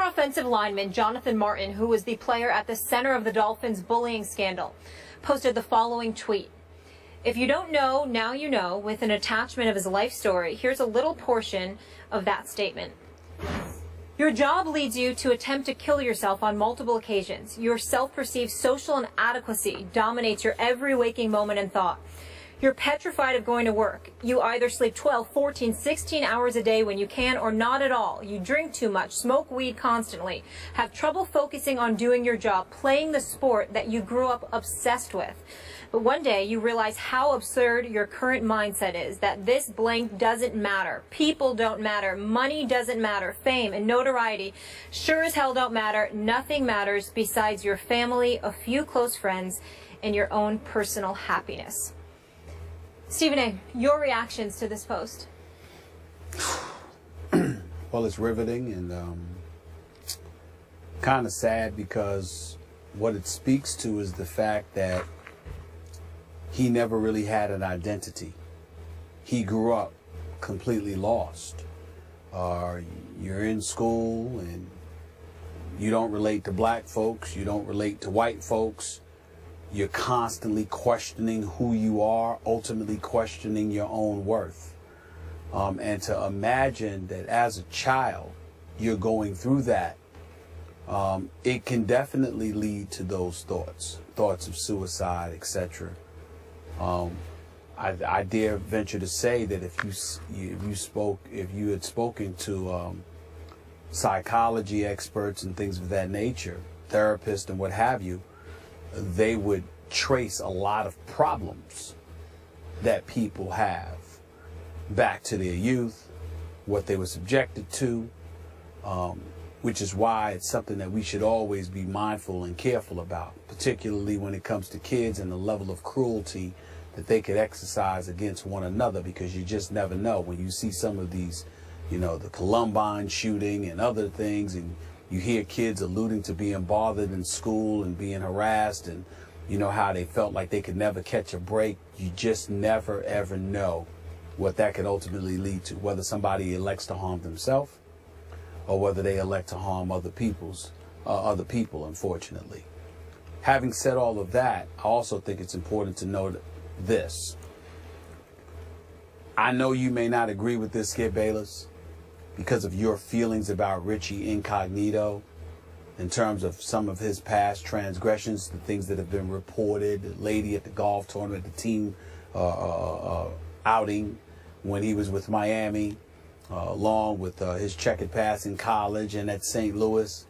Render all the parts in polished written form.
offensive lineman Jonathan Martin, who was the player at the center of the Dolphins' bullying scandal, posted the following tweet. If you don't know, now you know, with an attachment of his life story. Here's a little portion of that statement. Your job leads you to attempt to kill yourself on multiple occasions. Your self-perceived social inadequacy dominates your every waking moment and thought. You're petrified of going to work. You either sleep 12, 14, 16 hours a day when you can or not at all. You drink too much, smoke weed constantly, have trouble focusing on doing your job, playing the sport that you grew up obsessed with. But one day you realize how absurd your current mindset is, that this blank doesn't matter. People don't matter. Money doesn't matter. Fame and notoriety sure as hell don't matter. Nothing matters besides your family, a few close friends, and your own personal happiness. Stephen A., your reactions to this post? Well, it's riveting and kind of sad, because what it speaks to is the fact that he never really had an identity. He grew up completely lost. You're in school and you don't relate to black folks, you don't relate to white folks. You're constantly questioning who you are, ultimately questioning your own worth. And to imagine that as a child you're going through that, it can definitely lead to those thoughts of suicide, etc. I dare venture to say that if you had spoken to psychology experts and things of that nature, therapists and what have you, they would trace a lot of problems that people have back to their youth, what they were subjected to, which is why it's something that we should always be mindful and careful about, particularly when it comes to kids and the level of cruelty that they could exercise against one another, because you just never know. When you see some of these, the Columbine shooting and other things, and you hear kids alluding to being bothered in school and being harassed, and how they felt like they could never catch a break. You just never, ever know what that could ultimately lead to, whether somebody elects to harm themselves or whether they elect to harm other people, unfortunately. Having said all of that, I also think it's important to note this. I know you may not agree with this, Skip Bayless, because of your feelings about Richie Incognito in terms of some of his past transgressions, the things that have been reported, the lady at the golf tournament, the team outing when he was with Miami, along with his checkered past in college and at St. Louis.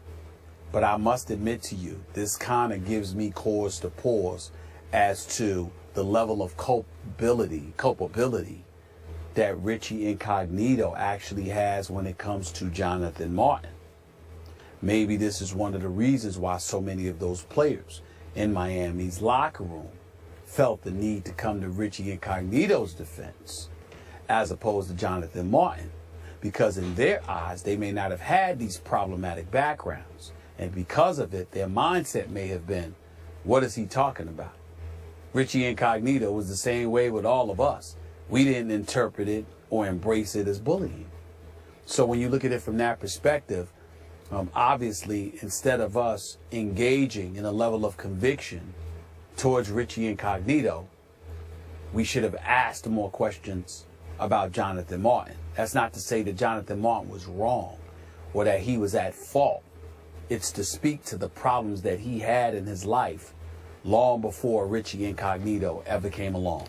But I must admit to you, this kind of gives me cause to pause as to the level of culpability that Richie Incognito actually has when it comes to Jonathan Martin. Maybe this is one of the reasons why so many of those players in Miami's locker room felt the need to come to Richie Incognito's defense as opposed to Jonathan Martin, because in their eyes they may not have had these problematic backgrounds, and because of it their mindset may have been, what is he talking about? Richie Incognito was the same way with all of us. We didn't interpret it or embrace it as bullying. So when you look at it from that perspective, obviously, instead of us engaging in a level of conviction towards Richie Incognito, we should have asked more questions about Jonathan Martin. That's not to say that Jonathan Martin was wrong or that he was at fault. It's to speak to the problems that he had in his life long before Richie Incognito ever came along.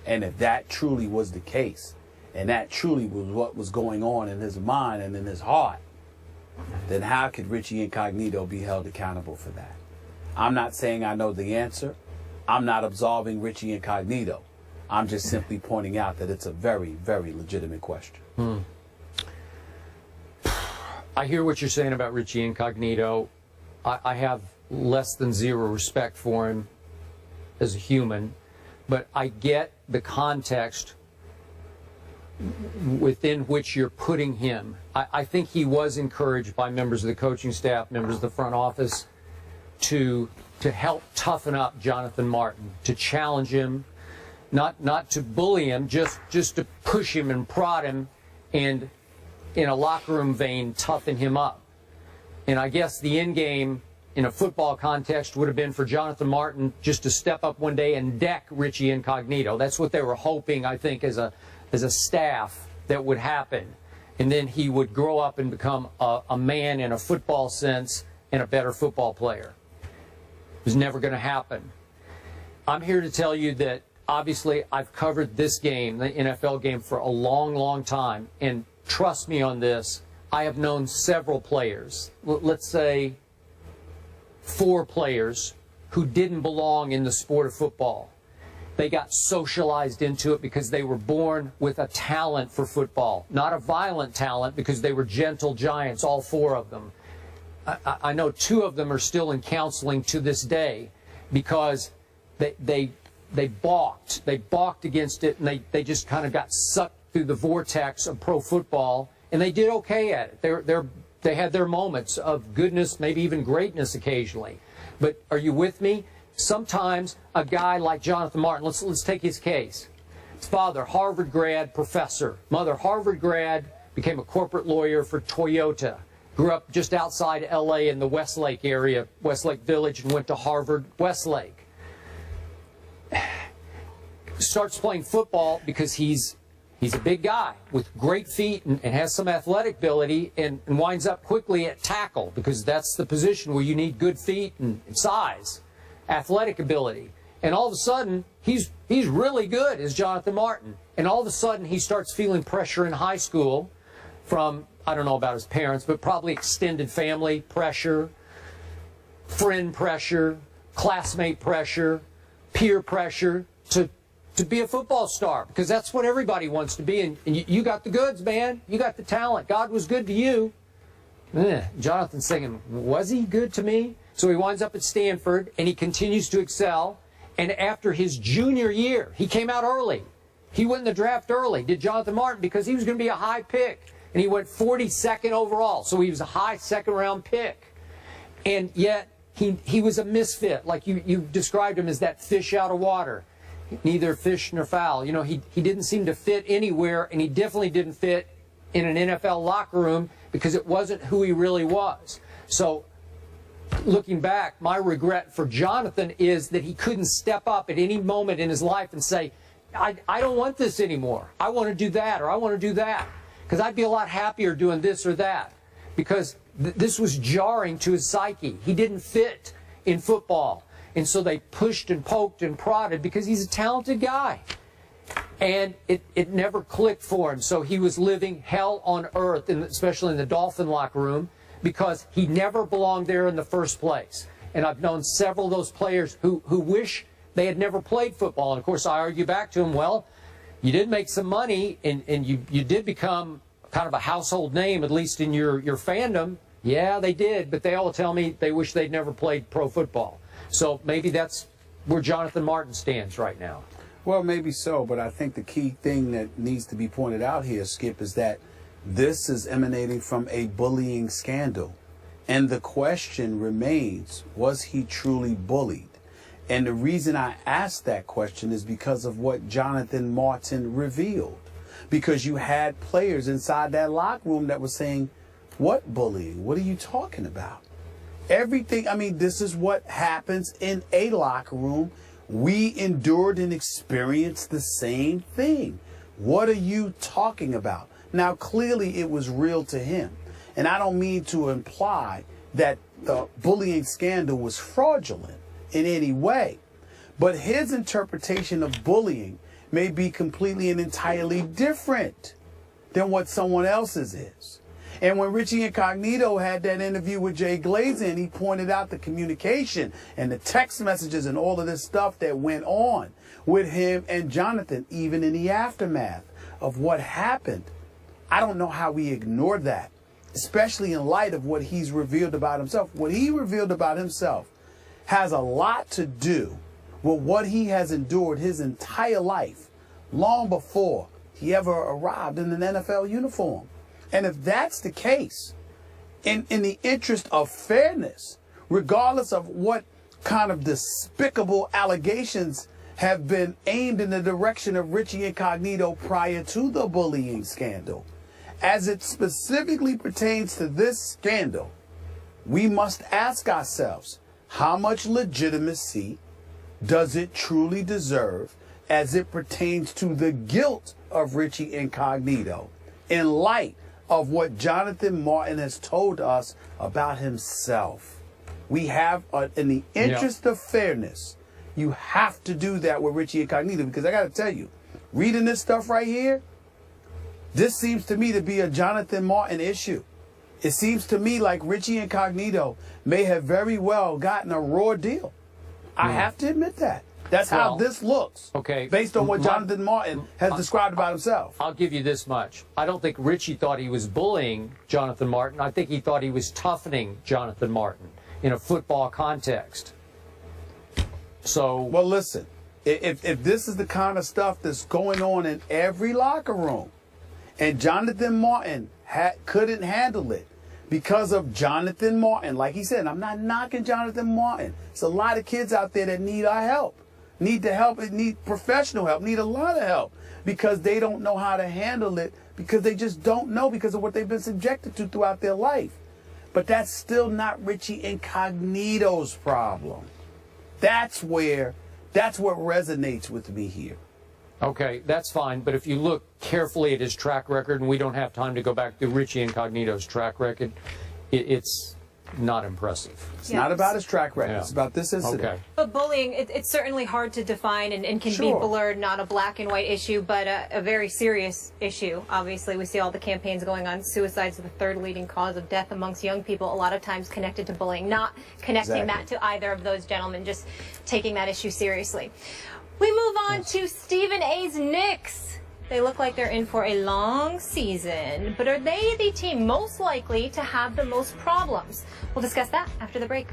And if that truly was the case, and that truly was what was going on in his mind and in his heart, then how could Richie Incognito be held accountable for that? I'm not saying I know the answer. I'm not absolving Richie Incognito. I'm just simply pointing out that it's a very, very legitimate question. I hear what you're saying about Richie Incognito. I have less than zero respect for him as a human, but I get the context within which you're putting him. I think he was encouraged by members of the coaching staff, members of the front office, to help toughen up Jonathan Martin, to challenge him, not to bully him, just to push him and prod him, and in a locker room vein, toughen him up. And I guess the end game in a football context would have been for Jonathan Martin just to step up one day and deck Richie Incognito. That's what they were hoping, I think, as a staff that would happen. And then he would grow up and become a man in a football sense and a better football player. It was never going to happen. I'm here to tell you that obviously I've covered this game, the NFL game, for a long, long time. And trust me on this, I have known several players, let's say 4 players, who didn't belong in the sport of football. They got socialized into it because they were born with a talent for football, not a violent talent, because they were gentle giants, all 4 of them. I know 2 of them are still in counseling to this day because they balked. They balked against it, and they just kind of got sucked through the vortex of pro football, and they did okay at it. They had their moments of goodness, maybe even greatness occasionally. But are you with me? Sometimes a guy like Jonathan Martin, let's take his case. His father, Harvard grad, professor. Mother, Harvard grad, became a corporate lawyer for Toyota. Grew up just outside L.A. in the Westlake area, Westlake Village, and went to Harvard Westlake. Starts playing football because he's a big guy with great feet and has some athletic ability, and winds up quickly at tackle because that's the position where you need good feet and size, athletic ability. And all of a sudden, he's really good as Jonathan Martin. And all of a sudden, he starts feeling pressure in high school from, I don't know about his parents, but probably extended family pressure, friend pressure, classmate pressure, peer pressure to be a football star, because that's what everybody wants to be. And you got the goods, man. You got the talent. God was good to you. Jonathan's thinking, was he good to me? So he winds up at Stanford, and he continues to excel. And after his junior year, he came out early. He went in the draft early, did Jonathan Martin, because he was going to be a high pick. And he went 42nd overall, so he was a high second-round pick. And yet, he was a misfit, like you described him as that fish out of water. Neither fish nor fowl. You know, he didn't seem to fit anywhere, and he definitely didn't fit in an NFL locker room because it wasn't who he really was. So, looking back, my regret for Jonathan is that he couldn't step up at any moment in his life and say, I don't want this anymore. I want to do that, or I want to do that. Because I'd be a lot happier doing this or that. Because this was jarring to his psyche. He didn't fit in football. And so they pushed and poked and prodded because he's a talented guy. And it never clicked for him. So he was living hell on earth, especially in the Dolphin locker room, because he never belonged there in the first place. And I've known several of those players who wish they had never played football. And, of course, I argue back to him, well, you did make some money, and you did become kind of a household name, at least in your fandom. Yeah, they did, but they all tell me they wish they'd never played pro football. So maybe that's where Jonathan Martin stands right now. Well, maybe so, but I think the key thing that needs to be pointed out here, Skip, is that this is emanating from a bullying scandal. And the question remains, was he truly bullied? And the reason I asked that question is because of what Jonathan Martin revealed. Because you had players inside that locker room that were saying, what bullying? What are you talking about? Everything, I mean, this is what happens in a locker room. We endured and experienced the same thing. What are you talking about? Now, clearly it was real to him. And I don't mean to imply that the bullying scandal was fraudulent in any way. But his interpretation of bullying may be completely and entirely different than what someone else's is. And when Richie Incognito had that interview with Jay Glazer, he pointed out the communication and the text messages and all of this stuff that went on with him and Jonathan, even in the aftermath of what happened. I don't know how we ignored that, especially in light of what he's revealed about himself. What he revealed about himself has a lot to do with what he has endured his entire life, long before he ever arrived in an NFL uniform. And if that's the case, in the interest of fairness, regardless of what kind of despicable allegations have been aimed in the direction of Richie Incognito prior to the bullying scandal, as it specifically pertains to this scandal, we must ask ourselves, how much legitimacy does it truly deserve as it pertains to the guilt of Richie Incognito in light of what Jonathan Martin has told us about himself? We have, in the interest of fairness, you have to do that with Richie Incognito, because I got to tell you, reading this stuff right here, this seems to me to be a Jonathan Martin issue. It seems to me like Richie Incognito may have very well gotten a raw deal. I have to admit that. That's how this looks. Okay. Based on what Jonathan Martin has described about himself. I'll give you this much. I don't think Richie thought he was bullying Jonathan Martin. I think he thought he was toughening Jonathan Martin in a football context. So, well, listen, if this is the kind of stuff that's going on in every locker room, and Jonathan Martin couldn't handle it because of Jonathan Martin, like he said, I'm not knocking Jonathan Martin. There's a lot of kids out there that need our help, need professional help, need a lot of help, because they don't know how to handle it, because they just don't know, because of what they've been subjected to throughout their life. But that's still not Richie Incognito's problem. That's what resonates with me here. okay, that's fine. But if you look carefully at his track record, and we don't have time to go back to Richie Incognito's track record, it's not impressive. It's not about his track record. It's about this incident. Okay. But bullying, it's certainly hard to define and can be blurred, not a black and white issue, but a very serious issue. Obviously, we see all the campaigns going on. Suicides are the third leading cause of death amongst young people, a lot of times connected to bullying. Not connecting that to either of those gentlemen, just taking that issue seriously. We move on to Stephen A's Knicks. They look like they're in for a long season, but are they the team most likely to have the most problems? We'll discuss that after the break.